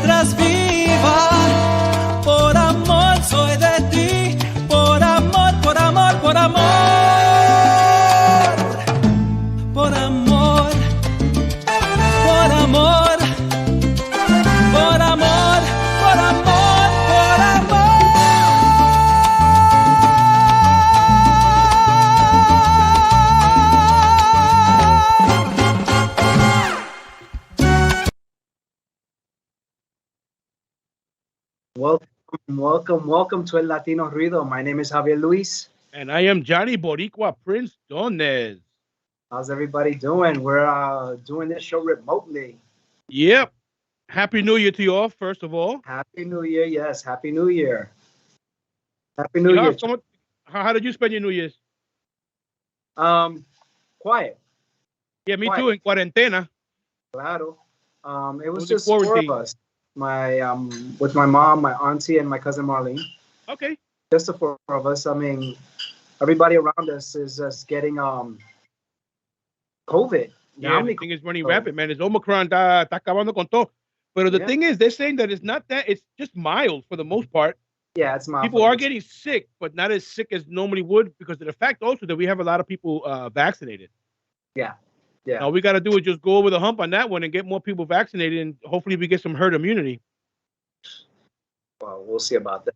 mientras viva. Por amor soy de ti, por amor, por amor, por amor. Por amor, por amor, por amor, por amor, por amor. Welcome to El Latino Ruido. My name is Javier Luis. And I am Johnny Boricua Prince Donez. How's everybody doing? We're doing this show remotely. Yep. Happy New Year to you all, first of all. Happy New Year, yes. Happy New Year. Happy New Year. How did you spend your New Year's? Quiet. Yeah, me too, in cuarentena. Claro. It was just four of us. With my mom, my auntie, and my cousin Marlene. Okay. Just the four of us. I mean, everybody around us is just getting COVID. Yeah, the thing is running rapid, man. It's Omicron está acabando con todo. But the thing is, they're saying that it's not that, it's just mild for the most part. Yeah, it's mild. People are getting sick, but not as sick as normally would because of the fact also that we have a lot of people vaccinated. Yeah. Yeah. All we got to do is just go over the hump on that one and get more people vaccinated, and hopefully we get some herd immunity. Well, we'll see about that.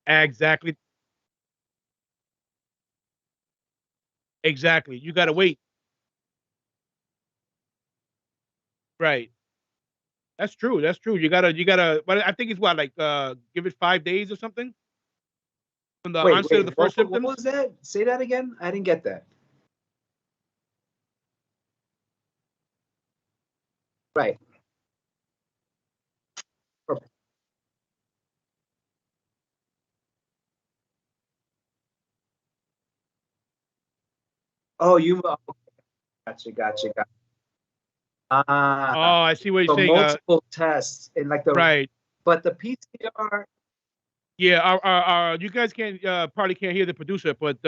Exactly. Exactly. You got to wait. Right. That's true. That's true. You gotta, but I think it's what, like, give it 5 days or something? From the onset of the first symptoms? What was that? Say that again. I didn't get that. Right. Oh, gotcha. Oh, I see what you're saying. Multiple tests in like the right. But the PCR. Yeah, our you guys can't probably can't hear the producer, but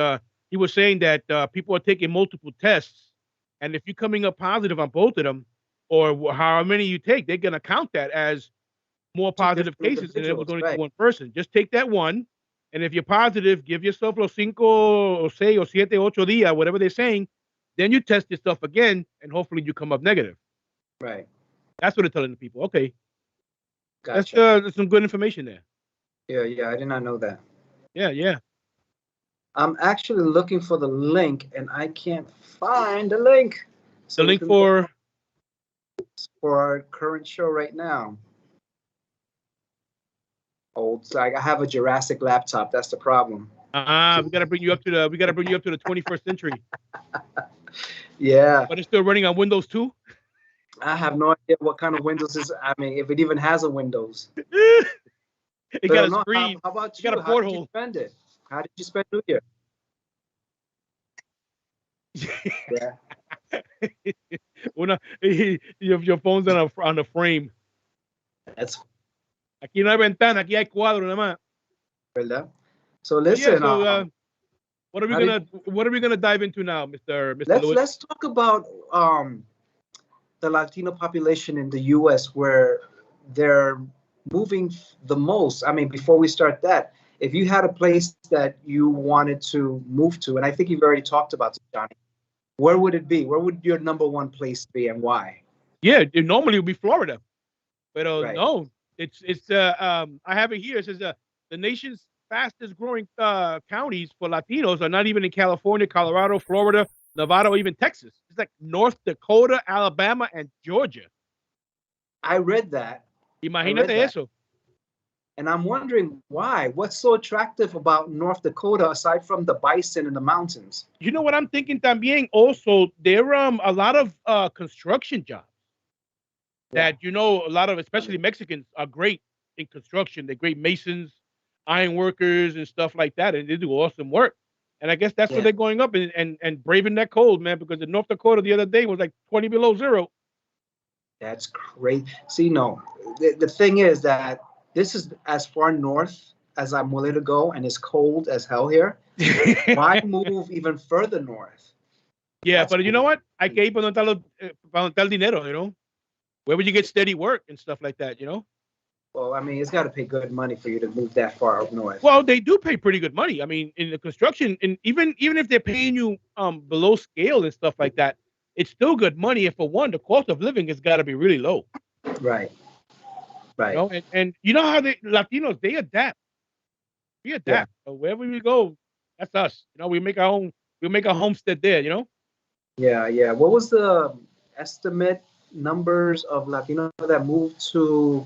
he was saying that people are taking multiple tests, and if you're coming up positive on both of them, or how many you take, they're gonna count that as more positive cases than it was only one person. Just take that one, and if you're positive, give yourself los 5 o 6 o 7, 8 días, whatever they're saying. Then you test yourself again, and hopefully you come up negative. Right. That's what they're telling the people. Okay. Gotcha. That's some good information there. Yeah, I did not know that. Yeah. I'm actually looking for the link, and I can't find the link. So the link for our current show right now. Oh, it's like I have a Jurassic laptop. That's the problem. We gotta bring you up to the 21st century. Yeah. But it's still running on Windows 2? I have no idea what kind of Windows is. I mean, if it even has a Windows. It got a screen. How about you? Got a porthole. How did you spend it? How did you spend New Year? Yeah. Your phone's on a frame. That's. Aquí no hay ventana. Aquí hay cuadro nada más. ¿Verdad? So listen. Yeah, what are we gonna dive into now, Mr. Lewis? Let's talk about the Latino population in the U.S. where they're moving the most. I mean, before we start that, if you had a place that you wanted to move to, and I think you've already talked about it, Johnny, where would it be? Where would your number one place be, and why? Yeah, normally it would be Florida, but right. No, it's I have it here. It says the nation's fastest growing counties for Latinos are not even in California, Colorado, Florida, Nevada, or even Texas. It's like North Dakota, Alabama, and Georgia. I read that. Imagínate eso. And I'm wondering why. What's so attractive about North Dakota aside from the bison and the mountains? You know what I'm thinking también? Also, there are a lot of construction jobs that, a lot of, especially Mexicans, are great in construction. They're great masons, iron workers, and stuff like that. And they do awesome work. And I guess that's where they're going up and braving that cold, man, because in North Dakota the other day was like 20 below zero. That's crazy. See, no, the thing is that this is as far north as I'm willing to go, and it's cold as hell here. Why move even further north? Yeah, That's but you cool. know what? Hay que ir para donde está el dinero, you know? Where would you get steady work and stuff like that, you know? Well, I mean, it's got to pay good money for you to move that far up north. Well, they do pay pretty good money. I mean, in the construction, and even if they're paying you below scale and stuff like that, it's still good money. And for one, the cost of living has got to be really low. Right. You Right. know, and you know how the Latinos, they adapt. We Yeah. adapt. So wherever we go, that's us. You know, we make our homestead there. You know. Yeah. Yeah. What was the estimate numbers of Latino that moved to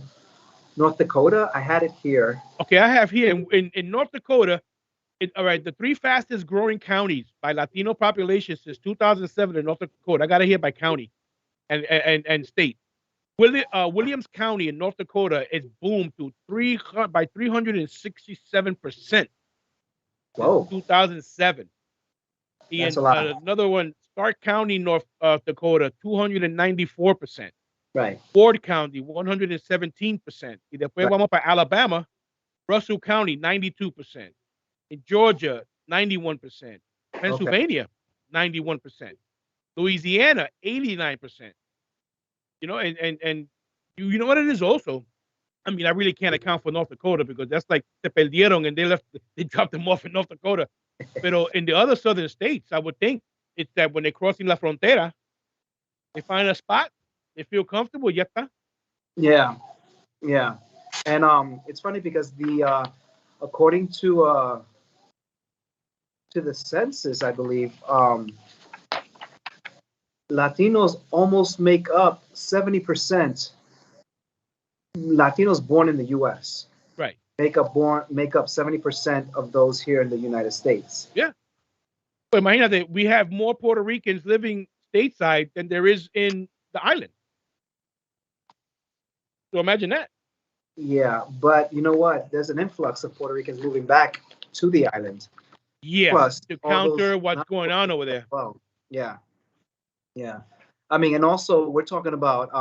North Dakota? I had it here. Okay, I have here in North Dakota. All right, the three fastest growing counties by Latino population since 2007 in North Dakota. I got it here by county and state. Williams County in North Dakota is boomed to 367% since Whoa, 2007. that's a In lot. another one, Stark County, North Dakota, 294%. Right. Ford County, 117%. Y después Right. vamos para Alabama, Russell County, 92%. In Georgia, 91%. Okay. Pennsylvania, 91%. Louisiana, 89%. You know, and you know what it is also. I mean, I really can't account for North Dakota because that's like se perdieron and they dropped them off in North Dakota. But in the other southern states, I would think it's that when they're crossing la frontera, they find a spot, they feel comfortable, ya está. Yeah. Yeah. And it's funny because the according to the census, I believe, Latinos almost make up 70%. Latinos born in the U.S. Right. make up 70% of those here in the United States. Yeah. But imagínate, we have more Puerto Ricans living stateside than there is in the island. So imagine that. Yeah, but you know what? There's an influx of Puerto Ricans moving back to the island. Yeah. Plus, To all counter those what's going on over there. well, yeah, yeah. I mean, and also we're talking about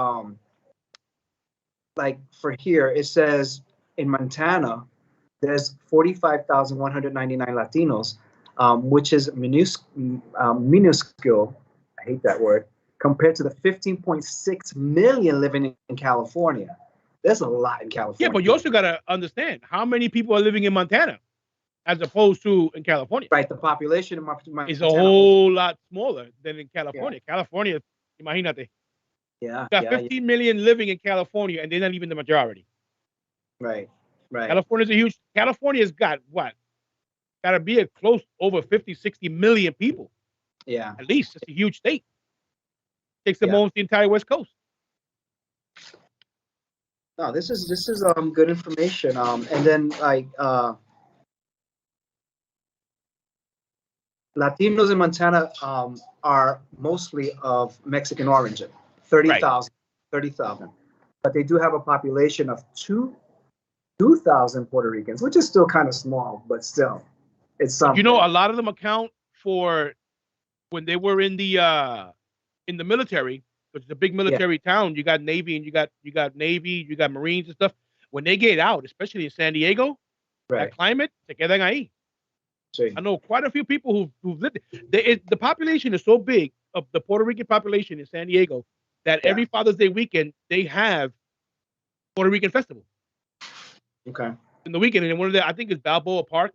like for here, it says in Montana, there's 45,199 Latinos, which is minuscule. I hate that word. Compared to the 15.6 million living in California. There's a lot in California. Yeah, but you also got to understand how many people are living in Montana as opposed to in California. Right, the population in Montana is a whole lot smaller than in California. Yeah. California, imagínate. Yeah. Got 15 million living in California, and they're not even the majority. Right, right. California's got what? Got to be a close over 50, 60 million people. Yeah. At least. It's a huge state. Takes up almost the entire West Coast. No, this is good information. And then like Latinos in Montana are mostly of Mexican origin, 30,000, 30,000. But they do have a population of 2,000 Puerto Ricans, which is still kind of small, but still, it's something. You know, a lot of them account for when they were in the military, which is a big military town. You got Navy and you got Navy, you got Marines and stuff. When they get out, especially in San Diego, that climate, se quedan ahí. I know quite a few people who've lived there. The population is so big of the Puerto Rican population in San Diego that every Father's Day weekend they have Puerto Rican festival. Okay. In the weekend, and I think it's Balboa Park,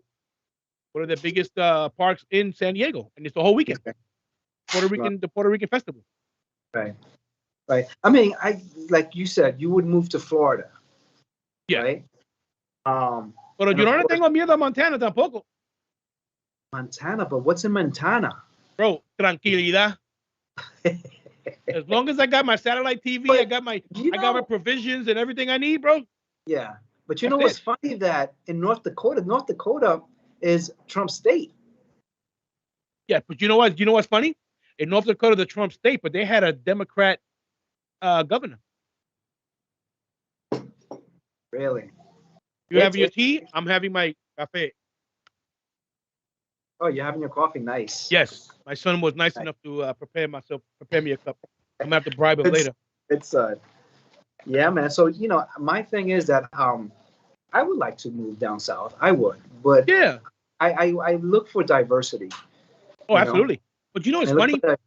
one of the biggest parks in San Diego, and it's the whole weekend. Okay. The Puerto Rican festival. Right. Right. I mean, like you said, you would move to Florida. Yeah. Right. Pero yo no le tengo miedo a Montana tampoco. Montana, but what's in Montana? Bro, tranquilidad. As long as I got my satellite TV, I got my provisions and everything I need, bro. Yeah. But you know what's funny, that in North Dakota is Trump state. Yeah, but you know what? You know what's funny? In North Dakota, the Trump state, but they had a Democrat governor. Really? You having your tea? I'm having my cafe. Oh, you're having your coffee? Nice. Yes. My son was nice enough to prepare me a cup. I'm gonna have to bribe him later. It's yeah, man. So, you know, my thing is that I would like to move down south. I would, but yeah, I look for diversity. Oh, absolutely. But you know, it's And look funny. for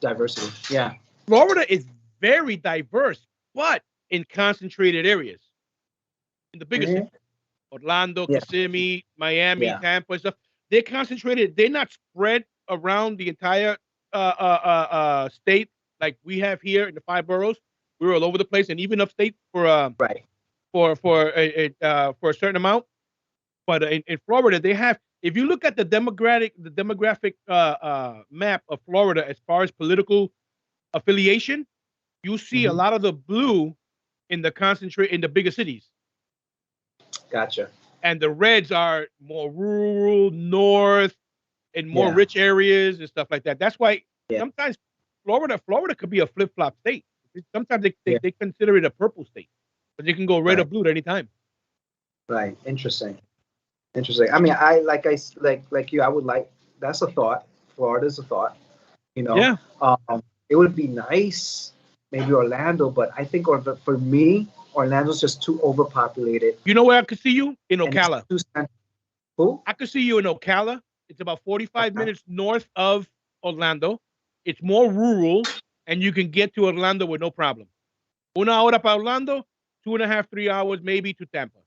diversity. Yeah. Florida is very diverse, but in concentrated areas, in the bigger cities, Orlando, Yeah. Kissimmee, Miami, Yeah. Tampa, and stuff. They're concentrated. They're not spread around the entire state like we have here in the 5 boroughs. We're all over the place, and even upstate Right. For a certain amount. But in Florida, they have. If you look at the demographic map of Florida as far as political affiliation, you see a Hmm. lot of the blue in the bigger cities, Gotcha. and the reds are more rural, north, and more Yeah. rich areas and stuff like that. That's why Yeah. sometimes Florida could be a flip flop state. Sometimes Yeah. they consider it a purple state, but they can go red or Right. blue at any time. Right. Interesting. Interesting. I mean, like you. I would like. That's a thought. Florida's a thought. You know, Yeah. it would be nice, maybe Orlando, but I think for me, Orlando's just too overpopulated You know where I could see you? In and it's Ocala. too Who? I could see you in Ocala. It's about 45 Okay. minutes north of Orlando. It's more rural, and you can get to Orlando with no problem. Una hora para Orlando, 2.5, 3 hours maybe to Tampa.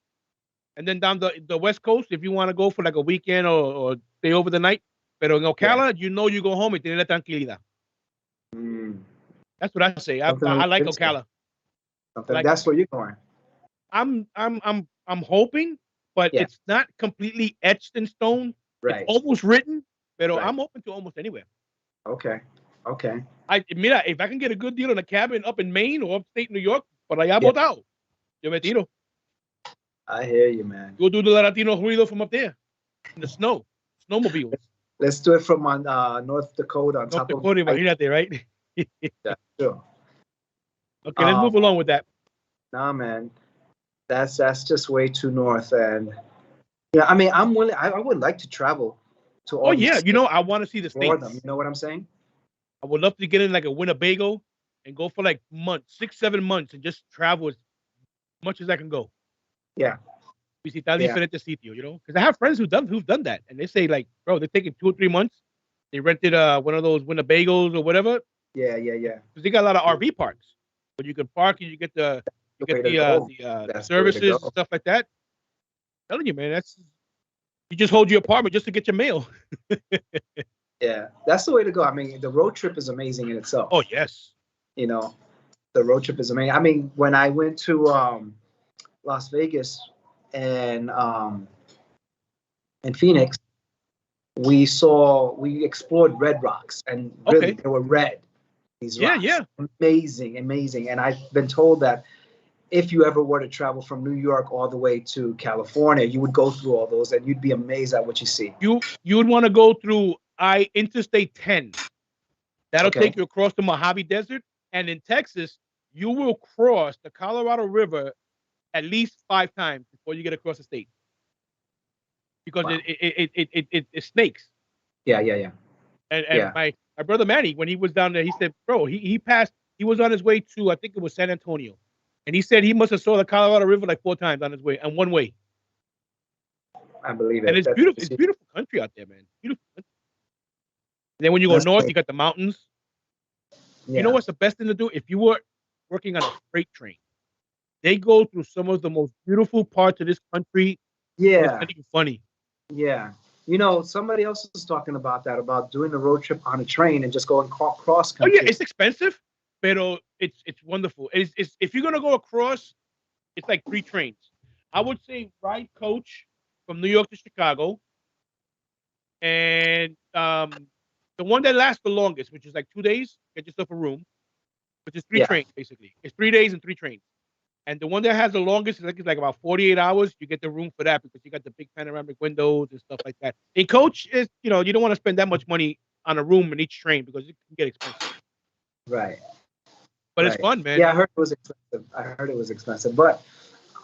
And then down the West Coast, if you want to go for like a weekend or stay over the night. Pero en Ocala, you know you go home and tienes la tranquilidad. Mm, That's what I say. something to I look like into. Ocala. Something. That's where you're going. I'm hoping, but Yeah. it's not completely etched in stone. It's Right. almost written, but Right. I'm open to almost anywhere. Okay. Okay. Mira, if I can get a good deal on a cabin up in Maine or upstate New York, por allá Yeah. botado, yo me tiro. I hear you, man. Go do the Latino Ruido from up there in the snow, snowmobiles. Let's do it from on North Dakota on North top Dakota, of. imagínate, right? Yeah, sure. Okay, let's move along with that. Nah, man, that's just way too north, and yeah, I mean, I'm willing. I would like to travel to all. Oh these yeah, states, I want to see the explore states. them. You know what I'm saying? I would love to get in like a Winnebago and go for like months, 6, 7 months, and just travel as much as I can go. Yeah. Visitar Yeah. diferentes sitios, because I have friends who've done that, and they say like, bro, they're taking 2 or 3 months. They rented one of those Winnebagos or whatever, Yeah. because they got a lot of RV parks, but you can park and you get the way to go. That's the way to services go. and stuff like that. I'm telling you, man, you just hold your apartment just to get your mail. Yeah, that's the way to go. I mean, the road trip is amazing in itself. Oh yes, You know, the road trip is amazing. I mean, when I went to Las Vegas and Phoenix, we explored red rocks, and really Okay. they were red. These Yeah, rocks, yeah. amazing. And I've been told that if you ever were to travel from New York all the way to California, you would go through all those, and you'd be amazed at what you see. You would want to go through Interstate 10. That'll Okay. take you across the Mojave Desert, and in Texas, you will cross the Colorado River at least 5 times before you get across the state, because Wow. it snakes. Yeah. And Yeah. my brother Manny, when he was down there, he said, bro, he was on his way to, I think it was San Antonio, and he said he must have saw the Colorado River like 4 times on his way, and one way. I believe it. And it's beautiful. It's beautiful country out there, man. Beautiful country. And then when you go north, you got the mountains. Yeah. You know what's the best thing to do? If you were working on a freight train, they go through some of the most beautiful parts of this country. Yeah. It's not even funny. Yeah. You know, somebody else was talking about that, about doing a road trip on a train and just going cross Oh country. yeah, it's expensive, but it's wonderful. It's if you're gonna go across, it's like 3 trains. I would say ride coach from New York to Chicago, and the one that lasts the longest, which is like 2 days, get yourself a room, which is 3 Yeah. trains basically. It's 3 days and 3 trains. And the one that has the longest is like about 48 hours. You get the room for that because you got the big panoramic windows and stuff like that. In coach is, you don't want to spend that much money on a room in each train because it can get expensive. Right. But it's fun, man. Yeah, I heard it was expensive. But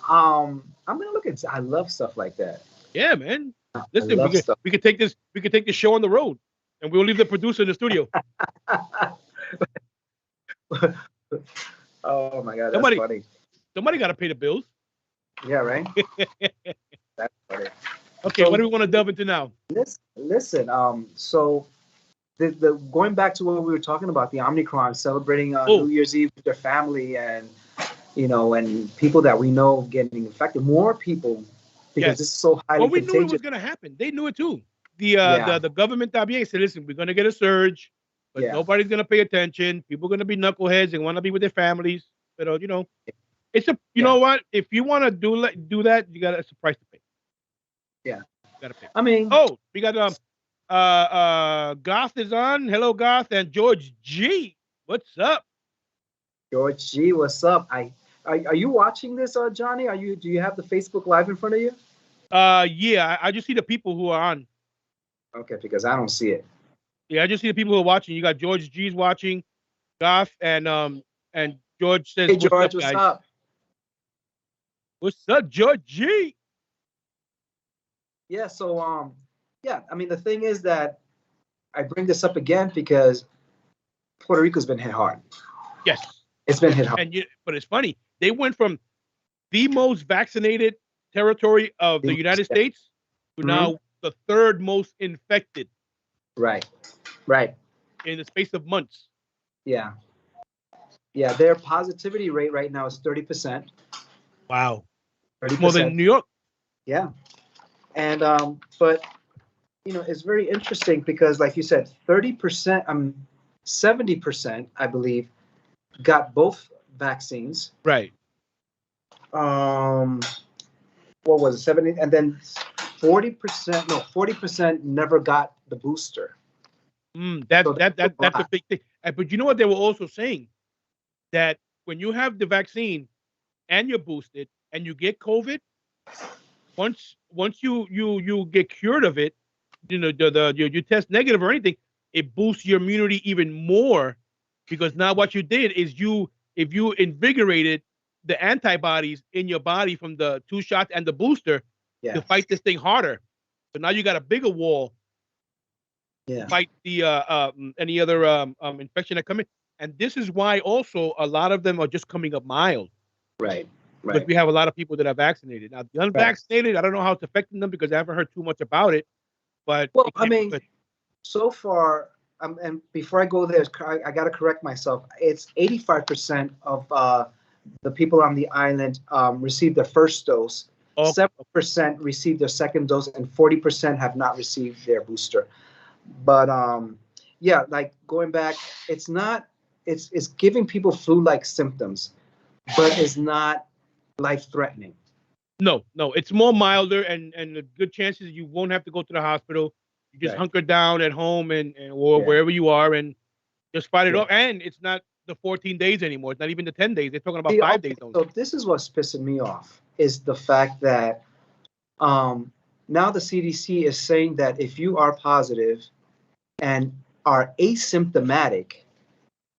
I'm gonna look at. I love stuff like that. Yeah, man. I Listen, love stuff. we could take this show on the road, and we'll leave the producer in the studio. Oh my God, that's funny. Somebody got to pay the bills. Yeah, right. That's funny. Okay, So- what do we want to delve into now? Listen. So the going back to what we were talking about, the Omicron, celebrating Oh. New Year's Eve with their family, and and people that we know getting infected, more people, because Yes. this is so highly Well, we knew it was contagious. going to happen. They knew it too. Yeah. The government también said, listen, we're going to get a surge, but Yeah. nobody's going to pay attention. People are going to be knuckleheads and want to be with their families. But it's a you Yeah. know what? If you want to do that, you got a price to pay. Yeah. Got to pay. I mean, Oh, we got Goth is on. Hello, Goth, and George G. What's up? George G, what's up? Are you watching this, Johnny? Do you have the Facebook Live in front of you? Yeah, I just see the people who are on. Okay, because I don't see it. Yeah, I just see the people who are watching. You got George G's watching, Goth, and George says, Hey, George, "What's up, what's guys? up? What's up, George G?" Yeah, so yeah, I mean the thing is that I bring this up again because Puerto Rico's been hit hard. Yes, It's been hit hard. but it's funny. They went from the most vaccinated territory of the United States to now the third most infected. Right. In the space of months. Yeah. Yeah, their positivity rate right now is 30%. Wow. 30%. More than New York. Yeah. And but it's very interesting because like you said, 30%, 70%, I believe, got both vaccines. Right. What was it? 70, and then 40% never got the booster. That's a big thing. But you know what they were also saying? That when you have the vaccine and you're boosted and you get COVID, once you get cured of it, you test negative or anything, it boosts your immunity even more, because now what you did is if you invigorated the antibodies in your body from the 2 shots and the booster to fight this thing harder. So now you got a bigger wall to fight the any other infection that come in. And this is why also a lot of them are just coming up mild. Right. Because we have a lot of people that are vaccinated. Now the unvaccinated, I don't know how it's affecting them because I haven't heard too much about it. But well, I mean, so far, and before I go there, I got to correct myself. It's 85% of the people on the island received their first dose. 7% received their second dose, and 40% have not received their booster. But yeah, like going back, it's giving people flu-like symptoms, but it's not life-threatening. No, it's more milder, and the good chances you won't have to go to the hospital. You just hunker down at home or wherever you are and just fight it off. And it's not the 14 days anymore. It's not even the 10 days. They're talking about 5 days only. So this is what's pissing me off, is the fact that now the CDC is saying that if you are positive and are asymptomatic,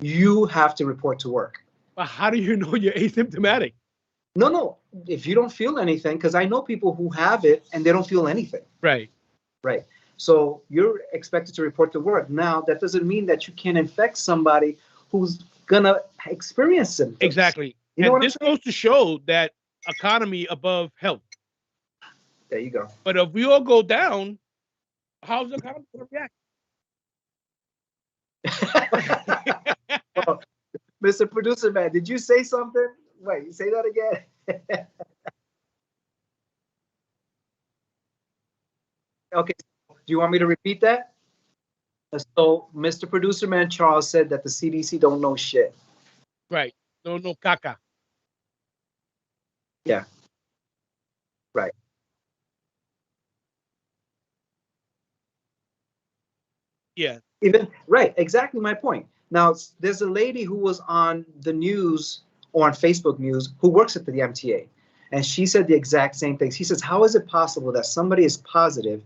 you have to report to work. But how do you know you're asymptomatic? No. If you don't feel anything, because I know people who have it and they don't feel anything. Right. So you're expected to report to work. Now, that doesn't mean that you can infect somebody who's gonna experience symptoms. Exactly. And this goes to show that economy above health. There you go. But if we all go down, how's the economy gonna react? Well, Mr. Producer Man, did you say something? Wait, say that again. Okay, do you want me to repeat that? So, Mr. Producer Man Charles said that the CDC don't know shit. Right. No caca. Yeah. Right. Yeah. Exactly my point. Now, there's a lady who was on the news or on Facebook News who works at the MTA, and she said the exact same thing. She says, how is it possible that somebody is positive,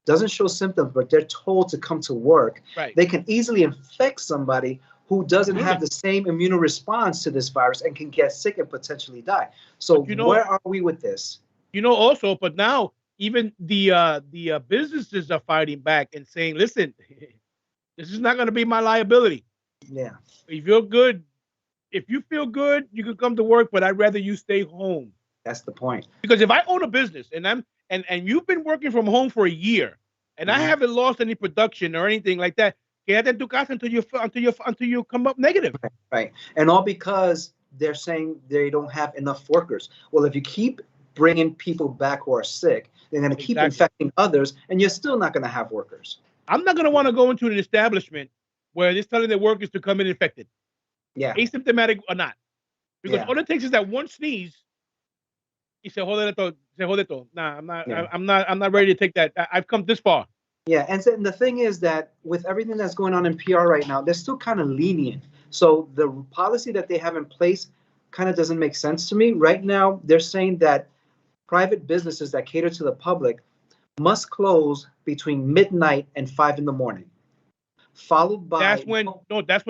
doesn't show symptoms, but they're told to come to work? Right. They can easily infect somebody who doesn't have the same immune response to this virus and can get sick and potentially die. So where are we with this? Also, but now even the businesses are fighting back and saying, listen, this is not going to be my liability. Yeah. If you feel good, you can come to work, but I'd rather you stay home. That's the point. Because if I own a business and you've been working from home for a year and I haven't lost any production or anything like that, quédate en tu casa until you come up negative. Right. And all because they're saying they don't have enough workers. Well, if you keep bringing people back who are sick, they're going to keep infecting others, and you're still not going to have workers. I'm not going to want to go into an establishment where they're telling their workers to come in infected. Yeah. Asymptomatic or not. Because all it takes is that one sneeze. Y se jode todo. Nah, I'm not ready to take that. I've come this far. Yeah, and so the thing is that with everything that's going on in PR right now, they're still kind of lenient. So the policy that they have in place kind of doesn't make sense to me. Right now, they're saying that private businesses that cater to the public must close between midnight and 5 in the morning, followed by... That's when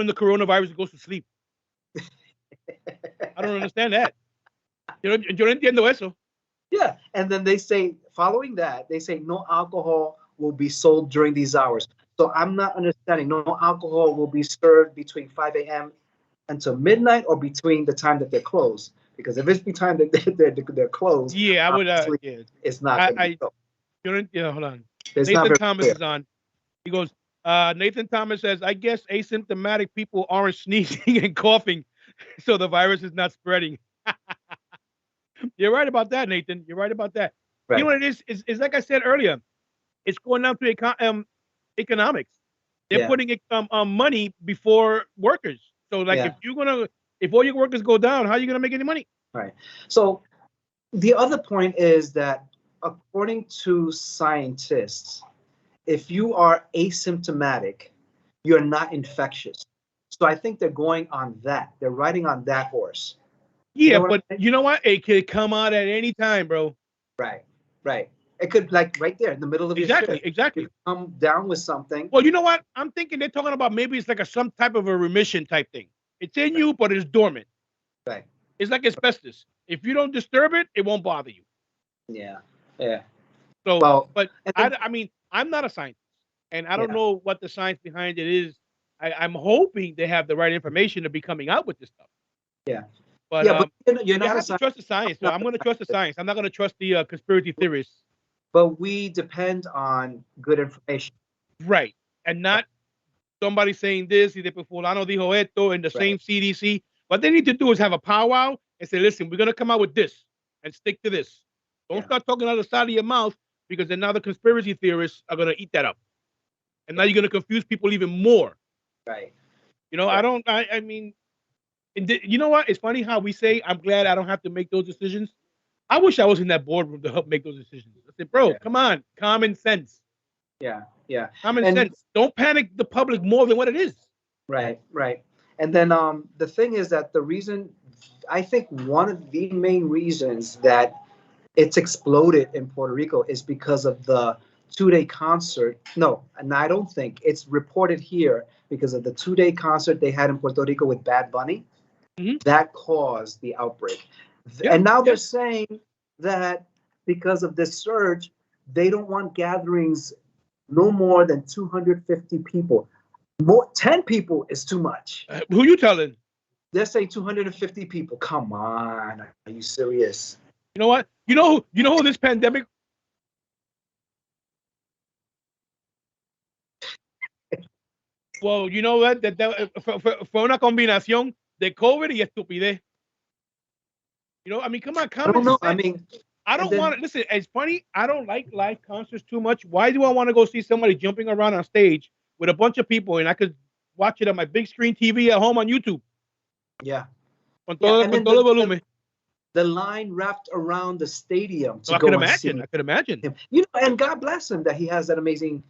the coronavirus goes to sleep. I don't understand that. Yo no entiendo eso. Yeah, and then they say, following that, they say no alcohol will be sold during these hours. So I'm not understanding. No alcohol will be served between 5 a.m. until midnight, or between the time that they're closed. Because if it's between they're closed, yeah, I would. It's not. Hold on. Nathan Thomas is on. He goes. Nathan Thomas says, "I guess asymptomatic people aren't sneezing and coughing, so the virus is not spreading." You're right about that, Nathan. You're right about that. Right. You know what it is? It's like I said earlier. It's going down to economics. They're putting money before workers. So, like, if all your workers go down, how are you gonna make any money? Right. So, the other point is that, according to scientists, if you are asymptomatic, you're not infectious. So I think they're going on that. They're riding on that horse. Yeah, but you know what? It could come out at any time, bro. Right. It could, like, right there in the middle of your shift. Exactly. Come down with something. Well, you know what? I'm thinking they're talking about maybe it's like some type of a remission type thing. It's in you, but it's dormant. Right. It's like asbestos. If you don't disturb it, it won't bother you. Yeah. So, but I mean, I'm not a scientist, and I don't know what the science behind it is. I'm hoping they have the right information to be coming out with this stuff. Yeah. But you're not have to trust the science. So I'm going to trust the science. I'm not going to trust the conspiracy theorists. But we depend on good information. Right. And not somebody saying this, y de fulano dijo esto, in the same CDC. What they need to do is have a powwow and say, listen, we're going to come out with this and stick to this. Don't start talking out of the side of your mouth, because then now the conspiracy theorists are going to eat that up. And now you're going to confuse people even more. Right. You know, I mean, you know what? It's funny how we say, I'm glad I don't have to make those decisions. I wish I was in that boardroom to help make those decisions. I said, bro, come on, common sense. Yeah. Common sense. Don't panic the public more than what it is. Right. And then the thing is that the reason, I think one of the main reasons that it's exploded in Puerto Rico is because of the 2-day concert. No, and I don't think it's reported here because of the 2-day concert they had in Puerto Rico with Bad Bunny. Mm-hmm. That caused the outbreak. And now they're saying that because of this surge, they don't want gatherings no more than 250 people. 10 people is too much. Who you telling? They're saying 250 people. Come on, are you serious? You know what? You know who this pandemic. Well, you know what? That fue una combinación de COVID y estupidez. You know, I mean, come on, I don't know. I mean, I don't want to listen. It's funny. I don't like live concerts too much. Why do I want to go see somebody jumping around on stage with a bunch of people, and I could watch it on my big screen TV at home on YouTube? Yeah. Con todo el volumen. The line wrapped around the stadium to I could imagine. Him. You know, and God bless him that he has that amazing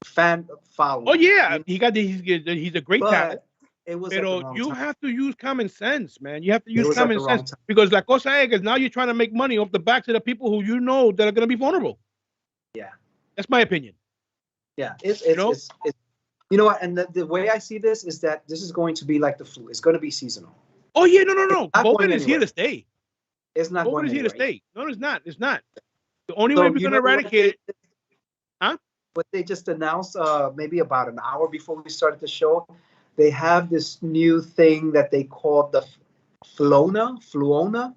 fan following. Oh yeah, he's a great talent. It was Pero you have to use common sense, man. You have to use common sense, because la cosa es now you're trying to make money off the backs of the people who you know that are going to be vulnerable. Yeah, that's my opinion. Yeah, it's you know what, and the way I see this is that this is going to be like the flu. It's going to be seasonal. Oh yeah, no. COVID is here to stay. It's not going anywhere. COVID is here to stay. No, it's not. It's not. The only way we're going to eradicate it. Huh? But they just announced maybe about an hour before we started the show. They have this new thing that they call the fluona,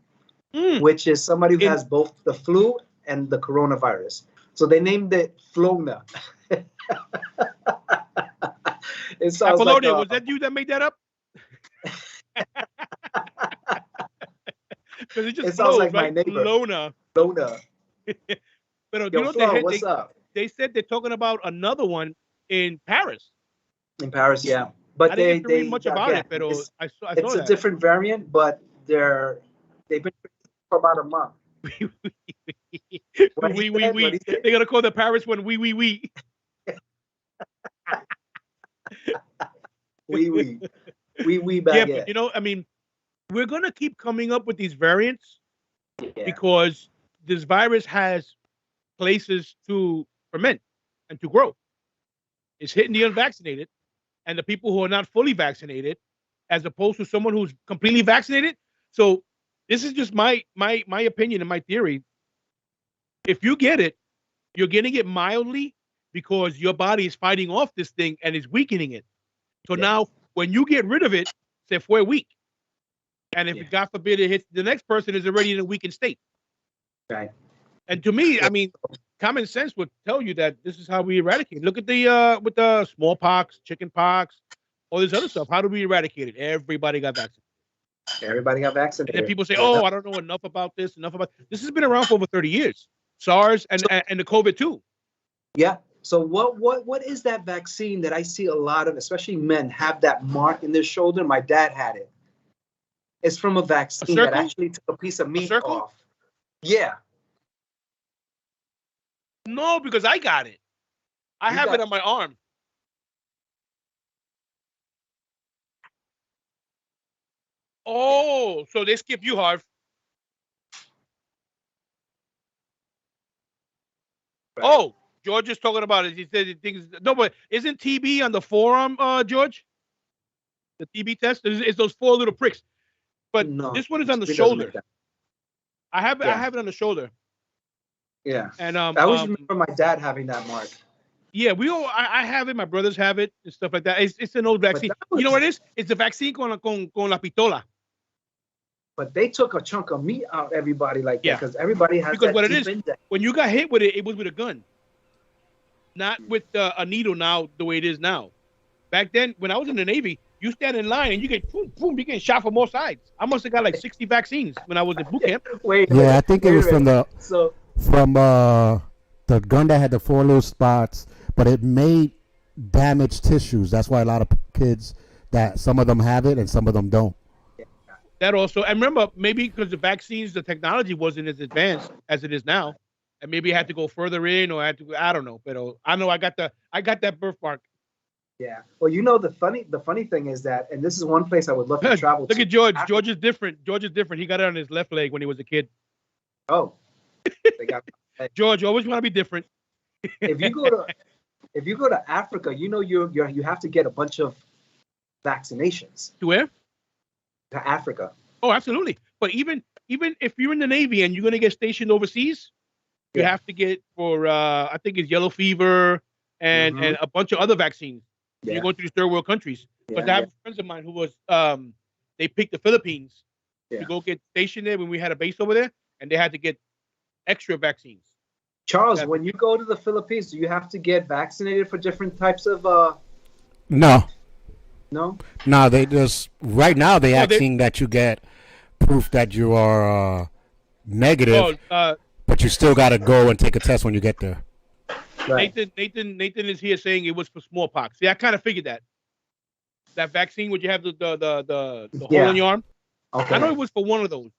which is somebody who has both the flu and the coronavirus. So they named it Fluona. It sounds like Apollonia, was that you that made that up? Because it just sounds flows, like my right? neighbor. Lona. Lona. But Yo, Flo, what's up? they said they're talking about another one in Paris. In Paris, yeah. But I didn't get to read much about it, but I saw it's a that. different variant, but they've been for about a month. What he said? What he said? They're gonna call the Paris one we. Oui. Yeah, but you know, I mean, we're gonna keep coming up with these variants because this virus has places to ferment and to grow. It's hitting the unvaccinated and the people who are not fully vaccinated, as opposed to someone who's completely vaccinated. So this is just my opinion and my theory. If you get it, you're getting it mildly because your body is fighting off this thing and is weakening it. So now when you get rid of it, se fue weak. And if God forbid it hits the next person, is already in a weakened state. Right. And to me, I mean, common sense would tell you that this is how we eradicate. Look at the with the smallpox, chicken pox, all this other stuff. How do we eradicate it? Everybody got vaccinated. Everybody got vaccinated. And then people say, "Oh, I don't know enough about this. This has been around for over 30 years. SARS and the COVID too." Yeah. So what is that vaccine that I see a lot of, especially men, have that mark in their shoulder? My dad had it. It's from a vaccine that actually took a piece of meat off. Yeah. No, because I got it. I have it on my arm. Oh, so they skip you, Harv. Right. Oh, George is talking about it. He said he thinks no, but isn't TB on the forearm, George? The TB test is those 4 little pricks, but this one is on the shoulder. I have it on the shoulder. Yeah, and I always remember my dad having that mark. Yeah, I have it. My brothers have it and stuff like that. It's an old vaccine. You know what it is? It's a vaccine con la pistola. But they took a chunk of meat out everybody like that because everybody has because that what it is when you got hit with it, it was with a gun, not with a needle. Now the way it is now. Back then, when I was in the Navy, you stand in line and you get boom, boom, you get shot from all sides. I must have got like 60 vaccines when I was in boot camp. I think it was from the gun that had the 4 little spots, but it made damaged tissues. That's why a lot of kids that some of them have it and some of them don't. That also, and remember, maybe because the vaccines, the technology wasn't as advanced as it is now, and maybe I had to go further in, or I don't know. But I know I got that birthmark. Yeah. Well, you know the funny thing is that, and this is one place I would love to travel. Look at George. George is different. He got it on his left leg when he was a kid. Oh. George, you always want to be different. If you go to Africa, you know you have to get a bunch of vaccinations. To where? To Africa. Oh, absolutely. But even if you're in the Navy and you're going to get stationed overseas, you have to get for I think it's yellow fever and a bunch of other vaccines. Yeah. You're going to these third world countries. But I have friends of mine who was they picked the Philippines to go get stationed there when we had a base over there, and they had to get extra vaccines. Charles, when you go to the Philippines, do you have to get vaccinated for different types of No, they just right now they asking that you get proof that you are negative, but you still got to go and take a test when you get there. Right. Nathan is here saying it was for smallpox. Yeah, I kind of figured that. That vaccine, would you have the hole in your arm? Okay. I know it was for one of those.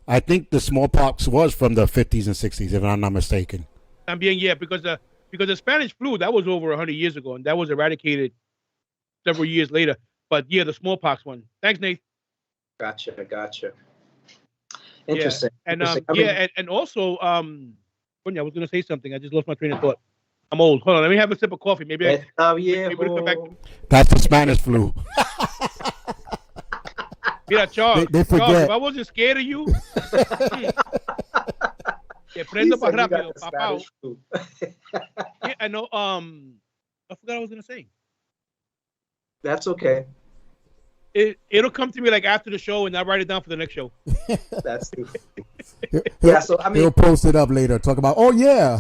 I think the smallpox was from the 50s and 60s, if I'm not mistaken. Because the Spanish flu, that was over 100 years ago, and that was eradicated several years later. But yeah, the smallpox one. Thanks, Nate. Gotcha. Interesting. Yeah. And also, I was gonna say something. I just lost my train of thought. I'm old. Hold on, let me have a sip of coffee. Maybe come back. That's the Spanish flu. Yeah, Charles. They forget. Charles, if I wasn't scared of you, prendo para rápido, papá. Yeah, I know. I forgot what I was gonna say. That's okay. It'll come to me like after the show, and I'll write it down for the next show. That's stupid. So I mean, he'll post it up later. Talk about, yeah,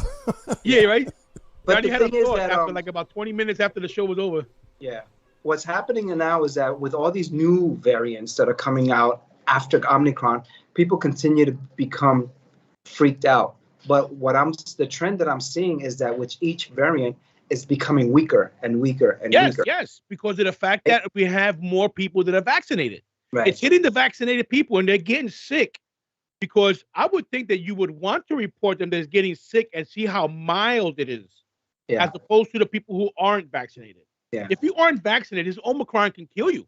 right. But the thing is that after like about 20 minutes after the show was over. Yeah, what's happening now is that with all these new variants that are coming out after Omicron, people continue to become freaked out. But the trend that I'm seeing is that with each variant, it's becoming weaker and weaker and weaker. Yes, because of the fact that we have more people that are vaccinated. Right. It's hitting the vaccinated people and they're getting sick. Because I would think that you would want to report them that's getting sick and see how mild it is, as opposed to the people who aren't vaccinated. Yeah. If you aren't vaccinated, this Omicron can kill you.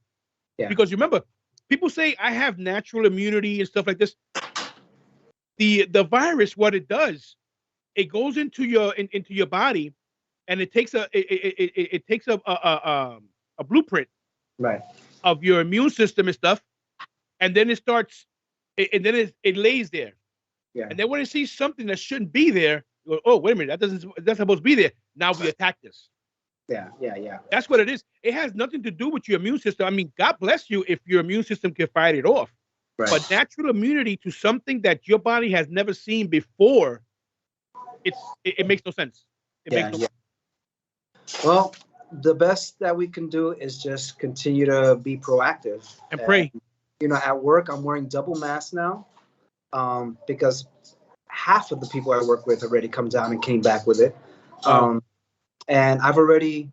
Yeah. Because remember, people say I have natural immunity and stuff like this. The virus, what it does, it goes into your body, and it takes a blueprint of your immune system and stuff, and then it starts. And then it lays there. Yeah. And then when it sees something that shouldn't be there, you go, oh, wait a minute, that's supposed to be there. Now we attack this. Yeah. That's what it is. It has nothing to do with your immune system. I mean, God bless you if your immune system can fight it off. Right. But natural immunity to something that your body has never seen before, it makes no sense. It makes no sense. Well, the best that we can do is just continue to be proactive. And pray. At work, I'm wearing double masks now because half of the people I work with already come down and came back with it. And I've already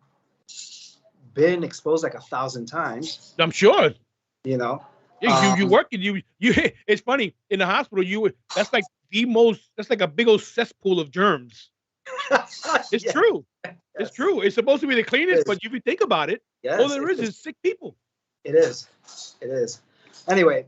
been exposed like 1,000 times. I'm sure. Yeah, you work and you. It's funny in the hospital. That's like a big old cesspool of germs. It's true. Yes. It's true. It's supposed to be the cleanest, but if you think about it, all there is sick people. It is. Anyway,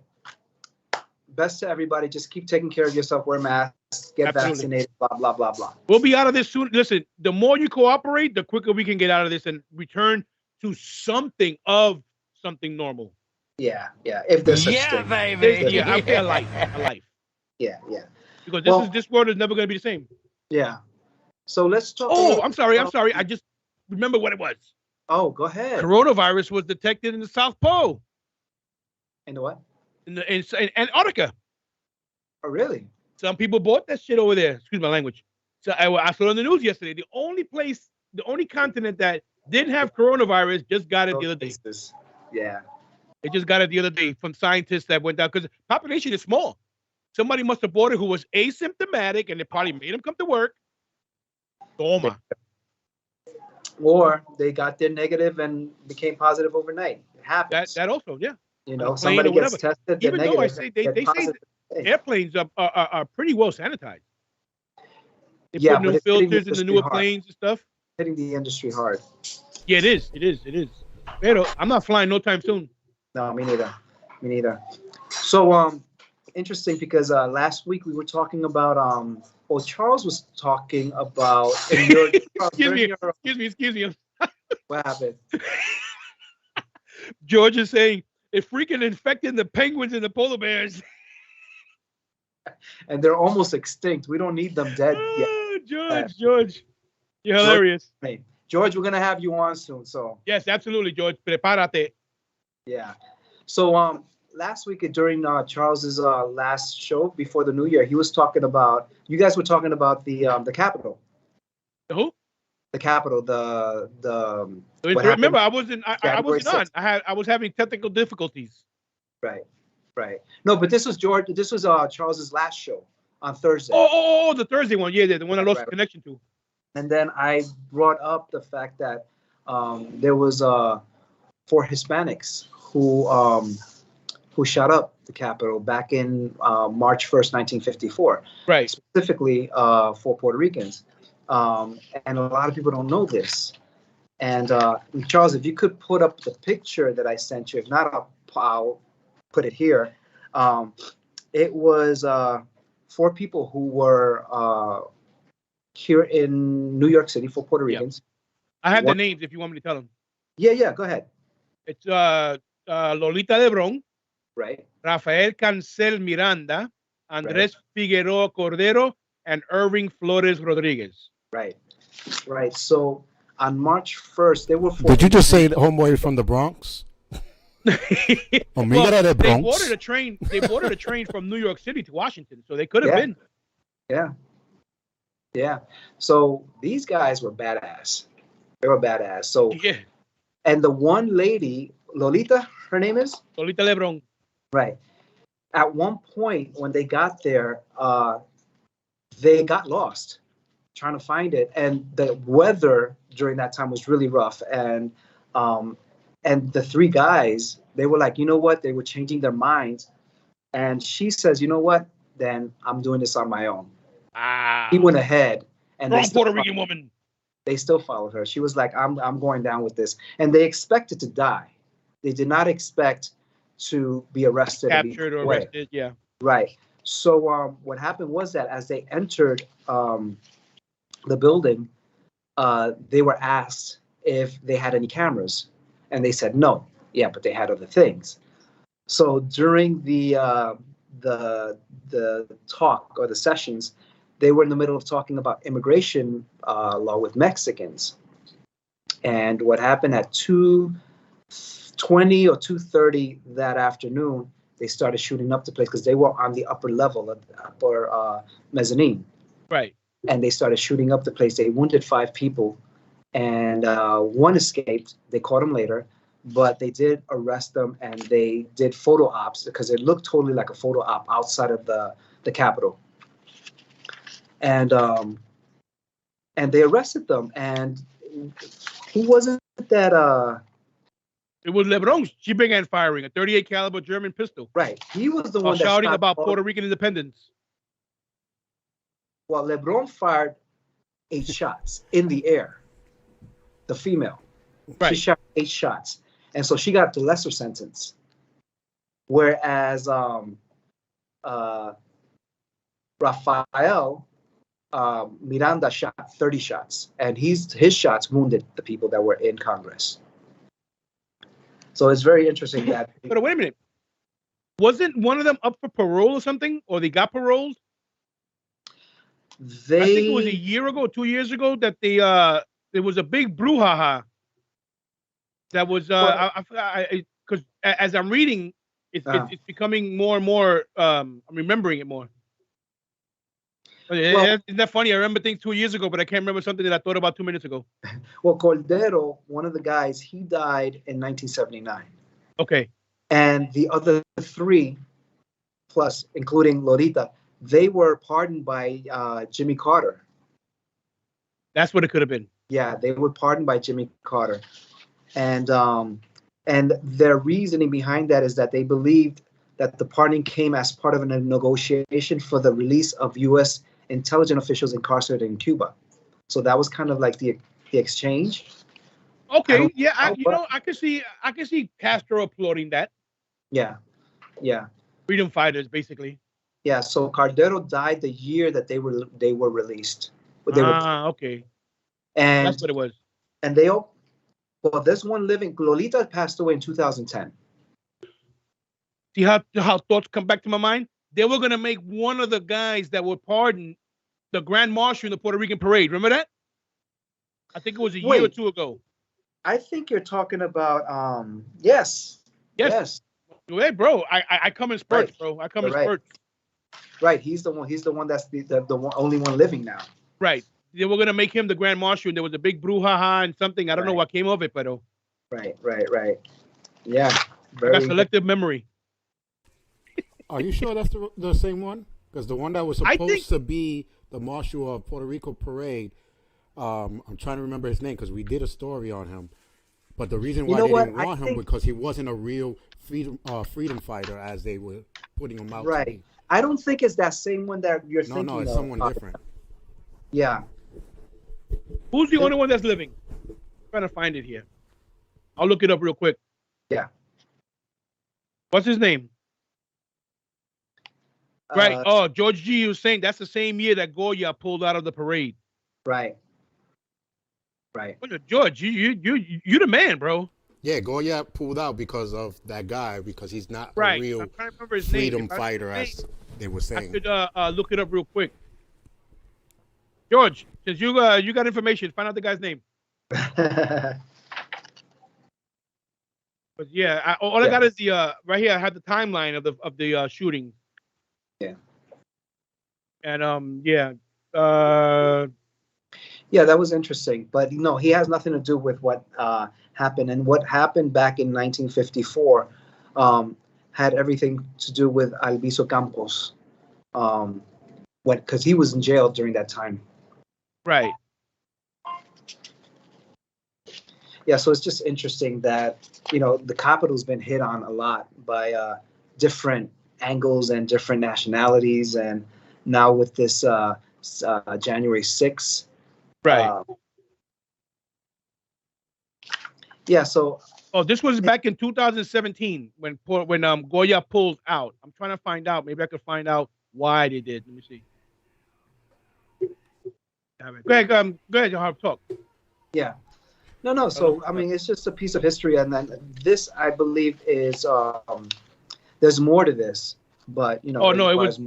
best to everybody. Just keep taking care of yourself. Wear masks. Get vaccinated. Blah, blah, blah, blah. We'll be out of this soon. Listen, the more you cooperate, the quicker we can get out of this and return to something normal. Yeah. If there's such thing. Baby. I'm saying a life. Yeah. Because this world is never going to be the same. Yeah. So let's talk. Oh, I'm sorry. I just remember what it was. Oh, go ahead. Coronavirus was detected in the South Pole. In the what? In Antarctica. Oh, really? Some people bought that shit over there. Excuse my language. So I saw it on the news yesterday. The only continent that didn't have coronavirus just got it the other day. Yeah. They just got it the other day from scientists that went down because the population is small. Somebody must have bought it who was asymptomatic and they probably made him come to work. Toma. Or they got their negative and became positive overnight. It happens. That also, yeah. Somebody gets tested. Even though I say they say airplanes are pretty well sanitized. They put new filters in the newer planes and stuff. Hitting the industry hard. Yeah, it is. Pero I'm not flying no time soon. No, me neither. So interesting because last week we were talking about Charles was talking about excuse me. What happened? George is saying it's freaking infecting the penguins and the polar bears. And they're almost extinct. We don't need them dead yet. George. You're hilarious. George, we're going to have you on soon. So yes, absolutely, George. Prepárate. Yeah. So last week during Charles's last show before the New Year, he was talking about, you guys were talking about the Capitol. The who? The Capitol, remember, I wasn't on. I was having technical difficulties. Right. No, but this was Charles's last show on Thursday. Oh, the Thursday one. Yeah, the one I lost the connection to. And then I brought up the fact that there was 4 Hispanics who shot up the Capitol back in March 1st, 1954. Right. Specifically 4 Puerto Ricans. And a lot of people don't know this. And Charles, if you could put up the picture that I sent you, if not, I'll put it here. It was 4 people who were here in New York City, 4 Puerto Ricans. I have the names if you want me to tell them. Yeah, go ahead. It's Lolita Lebron. Right. Rafael Cancel Miranda, Andres Figueroa Cordero, and Irving Flores Rodriguez. Right. So on March 1st, they were 4. Did you just say the homeboy from the Bronx? They boarded a train from New York City to Washington, so they could have been. Yeah. So these guys were badass. They were badass. So And the one lady, Lolita, her name is? Lolita Lebron. Right. At one point when they got there, they got lost trying to find it. And the weather during that time was really rough. And the three guys, they were like, you know what? They were changing their minds. And she says, you know what? Then I'm doing this on my own. He went ahead. And strong Puerto Rican woman. They still followed her. She was like, I'm going down with this. And they expected to die. They did not expect to be arrested. Captured or arrested, yeah. Right. So what happened was that as they entered the building, they were asked if they had any cameras. And they said no. Yeah, but they had other things. So during the talk or the sessions, they were in the middle of talking about immigration law with Mexicans. And what happened at 2:20 or 2:30 that afternoon, they started shooting up the place because they were on the upper level, the upper mezzanine. Right. And they started shooting up the place. They wounded 5 people, and one escaped. They caught him later, but they did arrest them, and they did photo ops because it looked totally like a photo op outside of the Capitol. And they arrested them. And who was it that? It was Lebron. She began firing a .38 caliber German pistol. Right. He was the one that shouting about Puerto Rican independence. Well, Lebron fired 8 shots in the air. The female. Right. She shot 8 shots, and so she got the lesser sentence. Whereas Rafael Miranda shot 30 shots, and his shots wounded the people that were in Congress. So it's very interesting that. But wait a minute, wasn't one of them up for parole or something, or they got paroled? I think it was a year ago, 2 years ago, that there was a big brouhaha. That was because as I'm reading, it's becoming more and more. I'm remembering it more. Well, isn't that funny? I remember things 2 years ago, but I can't remember something that I thought about 2 minutes ago. Well, Cordero, one of the guys, he died in 1979. Okay. And the other 3, plus including Lolita, they were pardoned by Jimmy Carter. That's what it could have been. Yeah, they were pardoned by Jimmy Carter. And their reasoning behind that is that they believed that the pardoning came as part of a negotiation for the release of U.S. intelligence officials incarcerated in Cuba. So that was kind of like the exchange. Okay, yeah, I can see Castro applauding that. Yeah. Freedom fighters, basically. Yeah. So Cordero died the year that they were released. Okay. And that's what it was. And they all. Well, there's one living. Lolita passed away in 2010. See how thoughts come back to my mind? They were gonna make one of the guys that were pardoned the Grand Marshal in the Puerto Rican parade. Remember that? I think it was a year or 2 ago. I think you're talking about yes. Hey, bro, I come in spurts, bro. I come in spurts. Right. He's the one that's the only one living now. Right. They were gonna make him the Grand Marshal, and there was a big brouhaha and something. I don't know what came of it, but Right. Yeah. I got selective memory. Are you sure that's the same one? Because the one that was supposed to be the Marshal of Puerto Rico parade, I'm trying to remember his name because we did a story on him. But the reason why they didn't want him because he wasn't a real freedom fighter as they were putting him out. Right. I don't think it's that same one that you're thinking of. No, it's someone different. Yeah. Who's the only one that's living? I'm trying to find it here. I'll look it up real quick. Yeah. What's his name? Right. George G. was saying that's the same year that Goya pulled out of the parade. Right. George, you the man, bro. Yeah, Goya pulled out because of that guy because he's not a real freedom fighter as they were saying. I could look it up real quick. George, since you got information, find out the guy's name. But yeah, all I got is the right here. I have the timeline of the shooting. Yeah. And yeah, that was interesting. But no, he has nothing to do with what happened. And what happened back in 1954 had everything to do with Alviso Campos, because he was in jail during that time. Right. Yeah, so it's just interesting that, the Capitol's been hit on a lot by different angles and different nationalities, and now with this January 6th. Right. Yeah, so. Oh, this was back in 2017 when Goya pulled out. I'm trying to find out. Maybe I could find out why they did. Let me see. Go ahead. Go ahead. You'll have to talk. Yeah. No. So I mean, it's just a piece of history, and then this, I believe, is there's more to this, but Oh no, it was.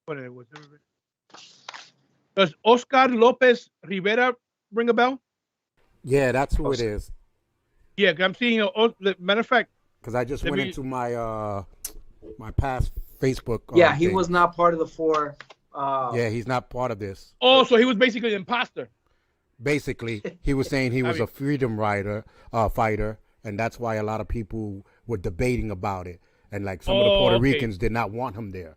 What it was. Does Oscar Lopez Rivera ring a bell? Yeah, that's who it is. Yeah, I'm seeing. Matter of fact, because I just went into my my past Facebook. Yeah, he was not part of the four. Yeah, he's not part of this. Oh, so he was basically an imposter. Basically, he was saying he was a freedom fighter, and that's why a lot of people were debating about it. And like some of the Puerto Ricans did not want him there.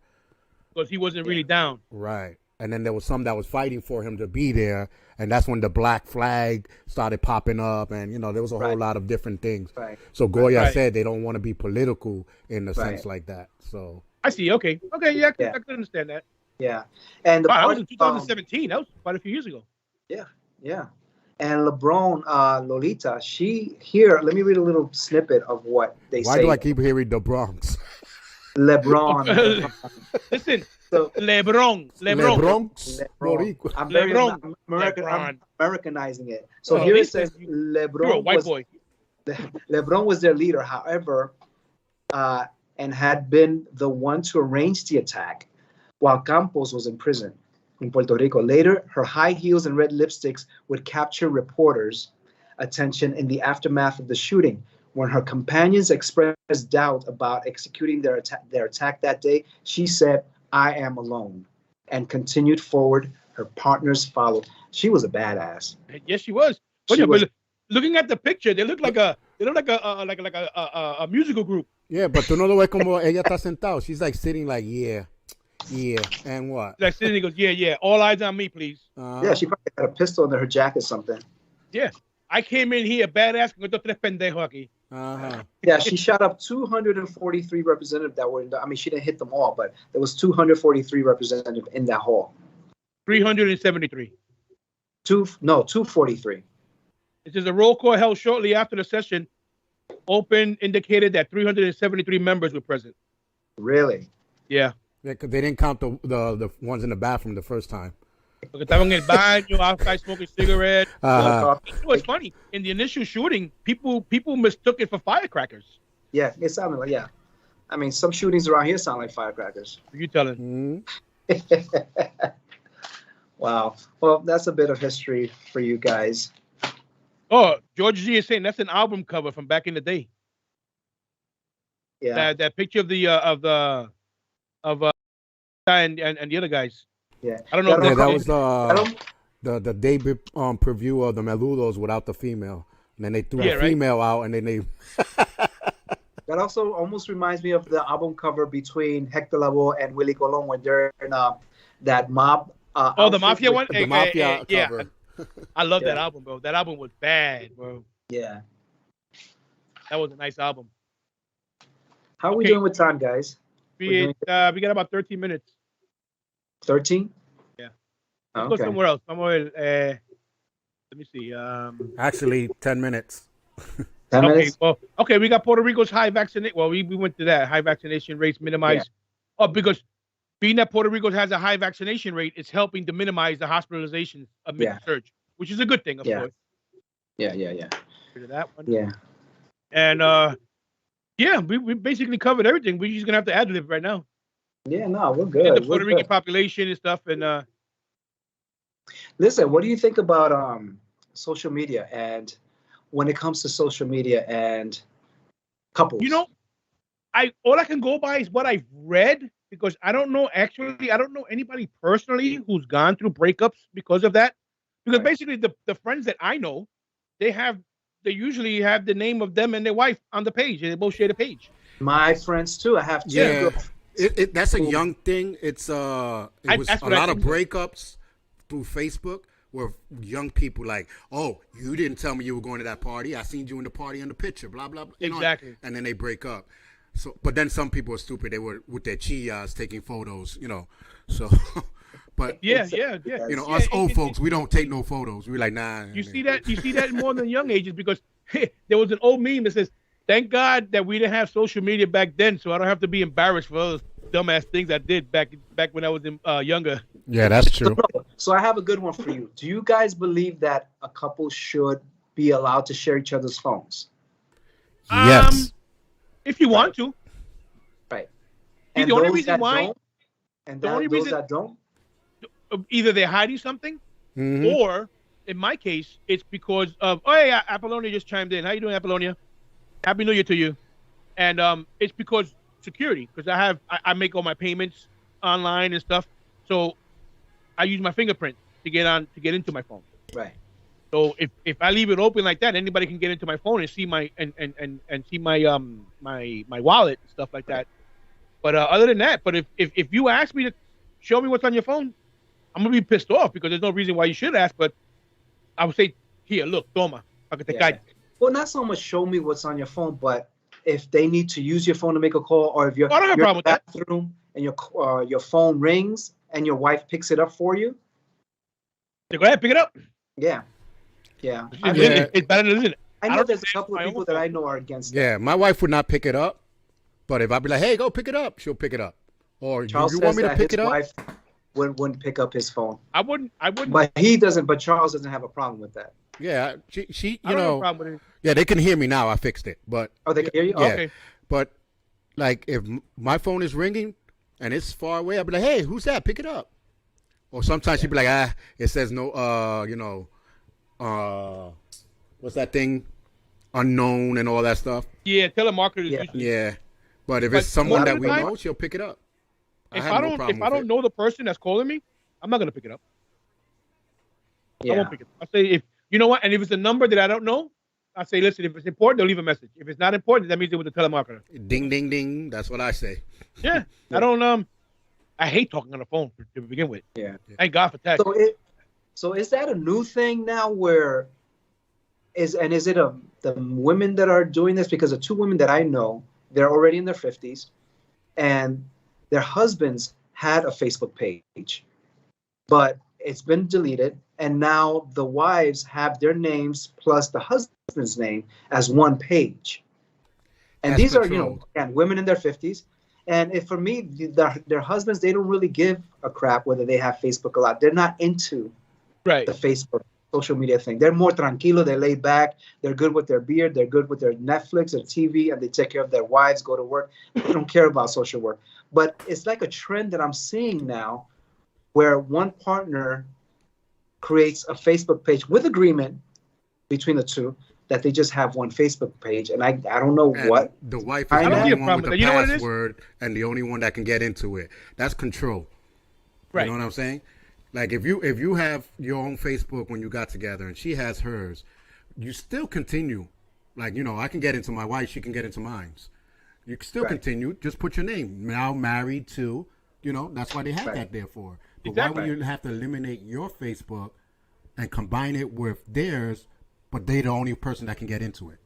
Because he wasn't really down. Right. And then there was some that was fighting for him to be there, and that's when the black flag started popping up, and there was a whole lot of different things. Right. So Goya said they don't want to be political in a sense like that. So I see. Okay. Yeah, I could understand that. Yeah. And that was in 2017. That was quite a few years ago. Yeah. And LeBron, Lolita, let me read a little snippet of what they say. Why do I keep hearing the Bronx? LeBron. Listen. So LeBron. I'm Americanizing it. So here it says LeBron was their leader, however, and had been the one to arrange the attack while Campos was in prison in Puerto Rico. Later, her high heels and red lipsticks would capture reporters' attention in the aftermath of the shooting. When her companions expressed doubt about executing their attack that day, she said, "I am alone," and continued forward. Her partners followed. She was a badass. Yes, she was. But looking at the picture, they look like a musical group. Yeah, but tú no lo ves como ella está sentado. She's like sitting like, yeah, and what? Like sitting, goes, yeah. All eyes on me, please. Yeah, she probably had a pistol under her jacket, something. Yeah, I came in here badass con estos tres pendejos aquí. Yeah, she shot up 243 representatives that were in the, she didn't hit them all, but there was 243 representatives in that hall. 373. 243. It says a roll call held shortly after the session indicated that 373 members were present. Really? Yeah. Because they didn't count the ones in the bathroom the first time. Porque estaban en el baño, outside smoking cigarettes. It's funny. In the initial shooting, people mistook it for firecrackers. Yeah, it sounded like, some shootings around here sound like firecrackers. You telling? Wow. Well, that's a bit of history for you guys. Oh, George G is saying that's an album cover from back in the day. Yeah. That picture of the and the other guys. Yeah. I don't know. That was the debut preview of the Meludos without the female. And then they threw the female out, and then they. That also almost reminds me of the album cover between Hector Lavoe and Willie Colon when they're in that mob. The Mafia one? The Mafia cover. I love that album, bro. That album was bad, bro. Yeah. That was a nice album. How are we doing with time, guys? We got about 13 minutes. 13? Yeah. Let's go somewhere else. Let me see. Actually, 10 minutes. 10 minutes? Well, we got Puerto Rico's high vaccination. Well, we went to that. High vaccination rates minimized. Yeah. Oh, because being that Puerto Rico has a high vaccination rate, it's helping to minimize the hospitalizations amid the surge, which is a good thing, of course. Yeah. That one. Yeah. And we basically covered everything. We're just gonna have to ad lib right now. Yeah, no, we're good. And the Puerto Rican population and stuff. And listen, what do you think about social media, and when it comes to social media and couples? All I can go by is what I've read, because I don't know anybody personally who's gone through breakups because of that. Because basically the friends that I know, they have they usually have the name of them and their wife on the page, and they both share the page. My friends too. I have two Yeah, girlfriends. that's a young thing. It was a lot of breakups through Facebook where young people like, oh, you didn't tell me you were going to that party. I seen you in the party in the picture, blah blah blah. Exactly. And then they break up. So, but then some people are stupid. They were with their chillas taking photos, So, but yeah. Us old folks, we don't take no photos. We're like, nah. You see that more than young ages because there was an old meme that says, "Thank God that we didn't have social media back then, so I don't have to be embarrassed for all those dumbass things I did back when I was younger." Yeah, that's true. So I have a good one for you. Do you guys believe that a couple should be allowed to share each other's phones? Yes. If you want to. Right. And the only reason why, that don't, either they're hiding something, or in my case, it's because of, oh, hey, Apollonia just chimed in. How you doing, Apollonia? Happy New Year to you. And it's because security, because I make all my payments online and stuff. So I use my fingerprint to get into my phone. Right. So if I leave it open like that, anybody can get into my phone and see my and see my wallet and stuff like that. But other than that, but if you ask me to show me what's on your phone, I'm gonna be pissed off because there's no reason why you should ask. But I would say, here, look, toma, Well, not so much show me what's on your phone, but if they need to use your phone to make a call, or if you're in the bathroom and your phone rings and your wife picks it up for you, go ahead, pick it up. Yeah. It's better than it. I know there's a couple of people that I know are against that. Yeah, my wife would not pick it up, but if I be like, hey, go pick it up, she'll pick it up. Or Charles you want me to pick it up? Wife wouldn't pick up his phone. I wouldn't. But he doesn't. But Charles doesn't have a problem with that. Yeah, she I don't have a problem with it. Yeah, they can hear me now. I fixed it, but they can hear you. Yeah, okay. But like if my phone is ringing and it's far away, I'll be like, hey, who's that? Pick it up. Or sometimes she'd be like, it says no, what's that thing? Unknown and all that stuff. Yeah, telemarketers. Yeah. But if it's someone that we know, she'll pick it up. If I don't know the person that's calling me, I'm not gonna pick it up. Yeah. I won't pick it up. I'll say, if you know what, and if it's a number that I don't know, I'll say, listen, if it's important, they'll leave a message. If it's not important, that means it was a telemarketer. Ding ding ding. That's what I say. Yeah. I don't I hate talking on the phone to begin with. Yeah. Thank God for text. So is that a new thing now where is it the women that are doing this? Because the two women that I know, they're already in their 50s and their husbands had a Facebook page, but it's been deleted. And now the wives have their names plus the husband's name as one page. And That's these controlled. are, again, women in their 50s. And if for me, their husbands, they don't really give a crap whether they have Facebook a lot. They're not into the Facebook social media thing. They're more tranquilo. They lay back. They're good with their beard. They're good with their Netflix or TV, and they take care of their wives, go to work. They don't care about social work. But it's like a trend that I'm seeing now where one partner creates a Facebook page with agreement between the two that they just have one Facebook page. And I don't know what. The wife is the only one with the password and the only one that can get into it. That's control. Right. You know what I'm saying? Like if you have your own Facebook when you got together and she has hers, you still continue. Like, I can get into my wife, she can get into mine. You can still continue. Just put your name. Now married to, that's why they have that there for. But why would you have to eliminate your Facebook and combine it with theirs, but they're the only person that can get into it?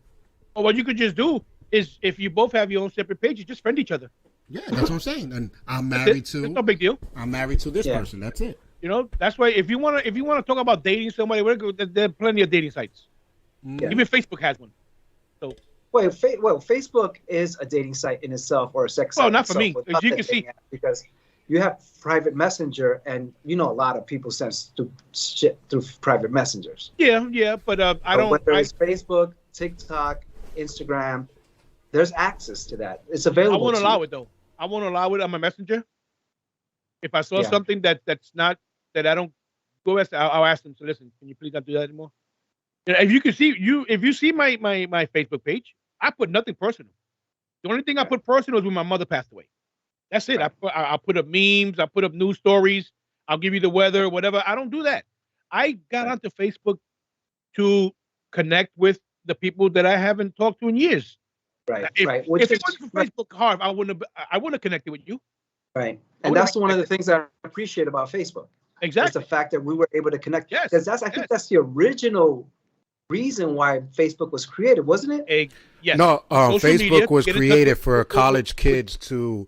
Well, what you could just do is if you both have your own separate pages, just friend each other. Yeah, that's what I'm saying. And I'm married to. It's no big deal. I'm married to this person. That's it. That's why if you want to talk about dating somebody, there are plenty of dating sites. Yeah. Even Facebook has one. So. Well, Facebook is a dating site in itself, or a sex site. Well, not for me. As you can see, because you have private messenger, and a lot of people send shit through private messengers. Yeah, but I don't. Whether it's Facebook, TikTok, Instagram, there's access to that. It's available. I won't allow it though. I won't allow it on my messenger. If I saw something that's not that I don't go ask, I'll ask them. So listen, can you please not do that anymore? If you can see if you see my Facebook page, I put nothing personal. The only thing I put personal is when my mother passed away. That's it. I put up memes. I put up news stories. I'll give you the weather, whatever. I don't do that. I got onto Facebook to connect with the people that I haven't talked to in years. Right, If, right. if it wasn't for Facebook, Harv, I wouldn't have connected with you. Right. And that's one of the things I appreciate about Facebook. Exactly. Is the fact that we were able to connect. Yes. Because I think that's the original reason why Facebook was created, wasn't it? Yes. No, Facebook was created for college kids to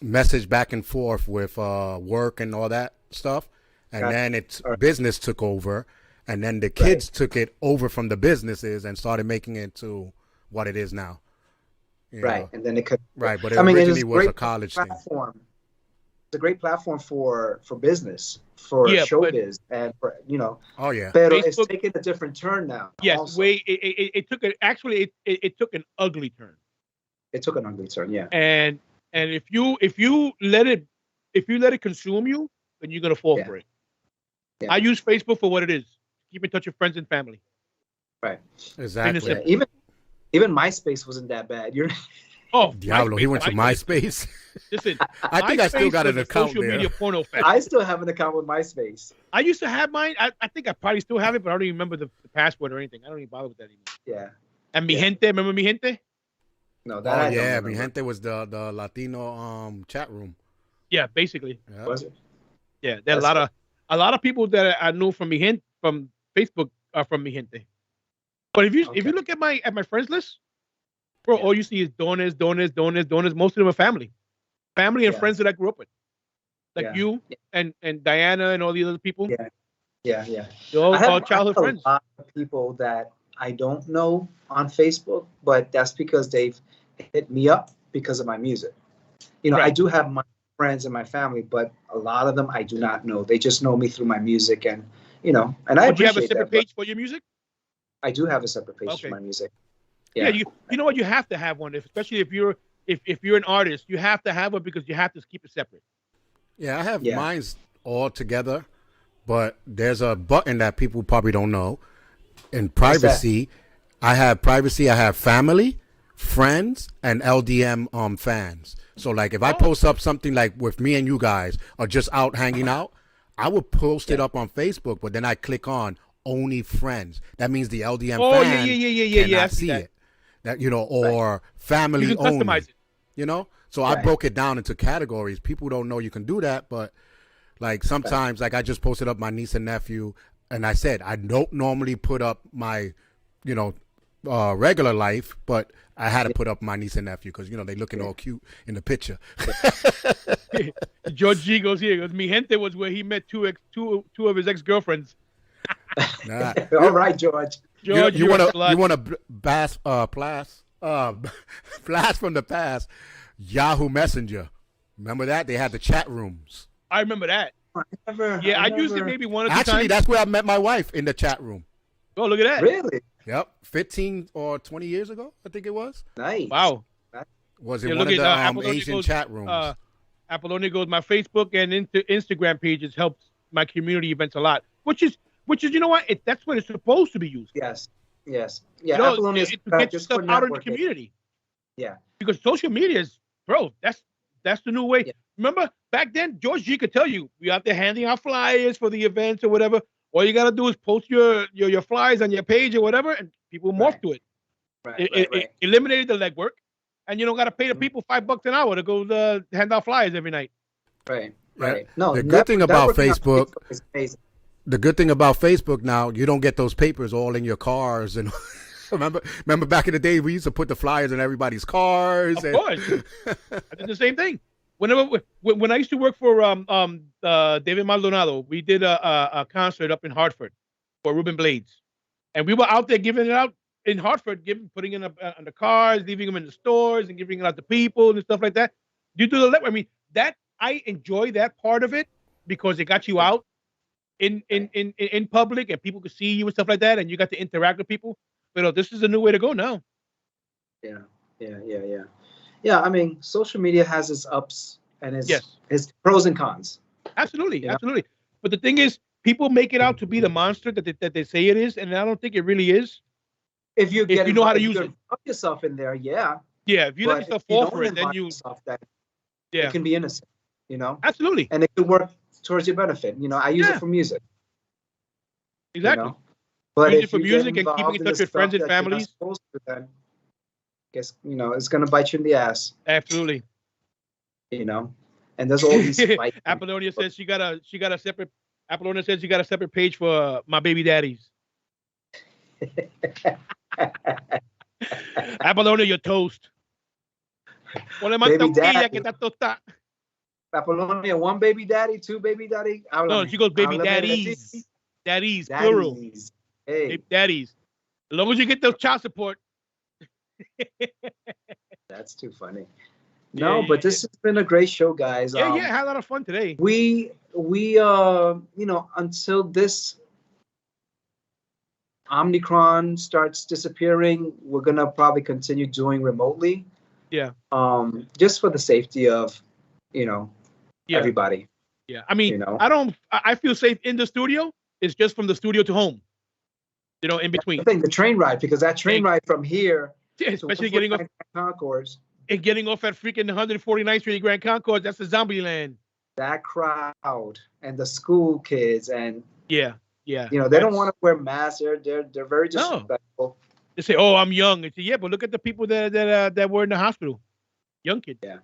message back and forth with work and all that stuff. And then business took over. And then the kids took it over from the businesses and started making it to what it is now. Right. And then it could. Right. But it originally was a college platform. Thing. It's a great platform for business, for showbiz, and for, Oh yeah. But it's taking a different turn now. Yes. Also. It took it took an ugly turn. It took an ugly turn. Yeah. And if you let it consume you, then you're gonna fall for it. Yeah. I use Facebook for what it is. Keep in touch with friends and family. Right. Exactly. Yeah, even MySpace wasn't that bad. Diablo, he went to MySpace. Listen, I think I still got an account social there. Media porno fest. I still have an account with MySpace. I used to have mine. I think I probably still have it, but I don't even remember the password or anything. I don't even bother with that anymore. Yeah. And Mi Gente, remember Mi Gente? No, that Mi Gente was the Latino chat room. Yeah, basically. Yeah. Was it? Yeah, there are a lot of people that I know from Mi Gente, from Facebook are from Mi Gente. But if you look at my friends list, bro, all you see is dones. Most of them are family and friends that I grew up with, like you and Diana and all the other people. Yeah. They're all childhood friends. A lot of people that I don't know on Facebook, but that's because they've hit me up because of my music. I do have my friends and my family, but a lot of them I do not know. They just know me through my music, and and I appreciate that. Do you have a separate page for your music? I do have a separate page for my music. Yeah, you know what? You have to have one, especially if you're an artist. You have to have one because you have to keep it separate. Yeah, I have mine's all together, but there's a button that people probably don't know. In privacy, I have family, friends, and LDM fans. So like if I post up something like with me and you guys or just out hanging out, I would post it up on Facebook, but then I click on only friends. That means the LDM fan cannot see it. That or family you can only. Customize it. So I broke it down into categories. People don't know you can do that, but like sometimes, like I just posted up my niece and nephew, and I said I don't normally put up my, regular life, but I had to put up my niece and nephew because they looking all cute in the picture. George G goes here. Goes, Mi Gente was where he met two of his ex-girlfriends. Nah. All right, George. George, you want to blast from the past? Yahoo Messenger. Remember that? They had the chat rooms. I remember that. I used it maybe one or two times. Actually, that's where I met my wife, in the chat room. Oh, look at that. Really? Yep. 15 or 20 years ago, I think it was. Nice. Wow. Was it one of the Asian chat rooms? Apollonia goes, my Facebook and Instagram pages helped my community events a lot, which is you know what? That's what it's supposed to be used. Yes. Yeah. Apollonia is to get your stuff out in the community. Yeah. Because social media is, bro, that's the new way. Yeah. Remember back then, George G could tell you, we out there handing out flyers for the events or whatever. All you gotta do is post your flyers on your page or whatever, and people morph to it. It eliminated the legwork, and you don't gotta pay the people $5 an hour to go hand out flyers every night. Right. No, the good thing about Facebook is amazing. The good thing about Facebook now, you don't get those papers all in your cars. And remember back in the day, we used to put the flyers in everybody's cars. Of course, I did the same thing. When I used to work for David Maldonado, we did a concert up in Hartford for Ruben Blades, and we were out there giving it out in Hartford, putting it on the cars, leaving them in the stores, and giving it out to people and stuff like that. You do the, I mean, that I enjoy that part of it because it got you out in public and people could see you and stuff like that, and you got to interact with people. But this is a new way to go now. Yeah, I mean, social media has its ups and its pros and cons. Absolutely. But the thing is, people make it out to be the monster that they say it is, and I don't think it really is. If you know how to use it, put yourself in there, yeah. Yeah, if you let yourself fall for it, then it can be innocent, Absolutely. And it can work towards your benefit. I use it for music. Exactly. But use it if for you get music and keeping involved in in the touch with stuff friends and that you're not families. supposed to, then guess it's gonna bite you in the ass. Absolutely. And there's all these fights. Apollonia says she got a separate. Apollonia says she got a separate page for my baby daddies. Apollonia, you're toast. Ponle más Baby tortilla daddy. que está tostada. Apollonia, one baby daddy, two baby daddy. No, Háblame. she goes baby Háblame de ti. daddies. Daddies, plural. Daddies. Hey, Baby daddies. As long as you get those child support. that's too funny. Yeah, No, yeah, but this has been a great show, guys. Yeah, I had a lot of fun today. We until this Omicron starts disappearing, we're gonna probably continue doing remotely. Yeah. Just for the safety of, Yeah. everybody. Yeah. I mean, You know? I feel safe in the studio. It's just from the studio to home. In between. I think the train ride, because that train ride from here, Yeah, especially getting off Concourse, and getting off at freaking 149th Street Grand Concourse. That's a zombie land. that crowd and the school kids, and Yeah. they don't want to wear masks. They're very disrespectful. They say, "Oh, I'm young." I say, "Yeah, but look at the people that were in the hospital, young kids." Yeah.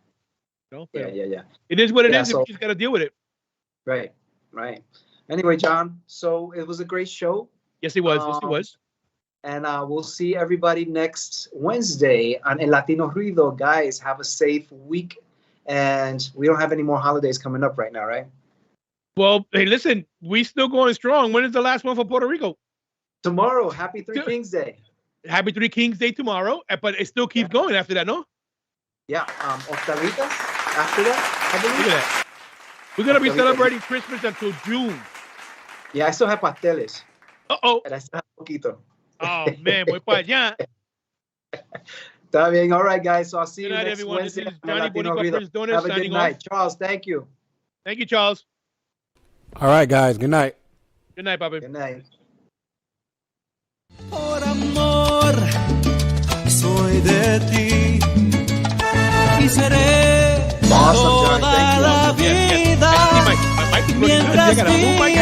Yeah. It is what it is. So, You just got to deal with it. right. Anyway, John, so it was a great show. Yes, it was. Yes, it was. And we'll see everybody next Wednesday on El Latino Ruido. Guys, have a safe week. And we don't have any more holidays coming up right now, right? Well, hey, listen, we still going strong. When is the last one for Puerto Rico? Tomorrow, Happy Three Kings Day. Happy Three Kings Day tomorrow, but it still keeps going after that, no? Yeah, Octavitas after that, I believe. Look at that. We're going to be celebrating Christmas until June. Yeah, I still have pasteles. Uh-oh. And I still have poquito. Oh, man, voy para allá. Está bien. All right, guys. So I'll see you Good night, next everyone. Wednesday. This is on El Johnny Latino Boricua Ruido. Prince Donor Have a good signing night. off. Charles, thank you. Thank you, Charles. All right, guys. Good night. Good night, Papi. Good night. Por amor soy de ti y seré Awesome, Johnny. toda Thank you. la vida Yes. My mic is running good. mientras I got a new mic.